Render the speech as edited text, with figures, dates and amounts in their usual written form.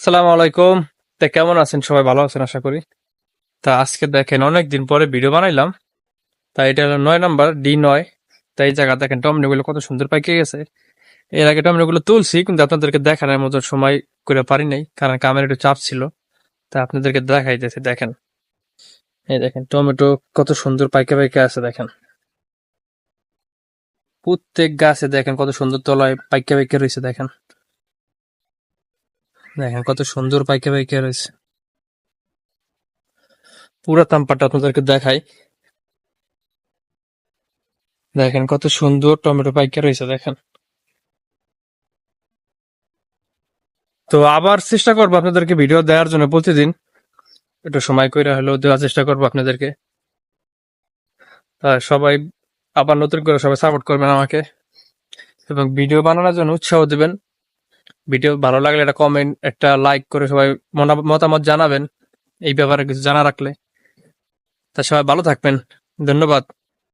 আসসালামু আলাইকুম। তা কেমন আছেন? সবাই ভালো আছেন আশা করি। তা আজকে দেখেন অনেকদিন পরে ভিডিও বানাইলাম। তাই এটা হলো 9 নাম্বার D9। তাই এই জায়গা দেখেন টমেটোগুলো কত সুন্দর পাইকে গেছে। এর আগে টমেটোগুলো তুলছি কিন্তু আপনাদেরকে দেখানোর মতো সময় করে পারি নাই, কারণ কামের একটু চাপ ছিল। তা আপনাদেরকে দেখাইতেছি, দেখেন। এই দেখেন টমেটো কত সুন্দর পাইকে পাইকে আছে, দেখেন। প্রত্যেক গাছে দেখেন কত সুন্দর তলায় পাইকে পাইকে রয়েছে, দেখেন। দেখেন কত সুন্দর পাইকে পাইকে রয়েছে। পুরা তামপাটা আপনাদেরকে দেখাই। দেখেন কত সুন্দর টমেটো পাইকে রয়েছে, দেখেন। তো আবার চেষ্টা করবো আপনাদেরকে ভিডিও দেওয়ার জন্য প্রতিদিন একটু সময় করে হলেও দেওয়ার চেষ্টা করবো আপনাদেরকে। সবাই আবার নতুন করে সবাই সাপোর্ট করবেন আমাকে এবং ভিডিও বানানোর জন্য উৎসাহ দিবেন। ভিডিও ভালো লাগলে একটা কমেন্ট, একটা লাইক করে সবাই মতামত জানাবেন এই ব্যাপারে কিছু জানা রাখলে। তা সবাই ভালো থাকবেন। ধন্যবাদ।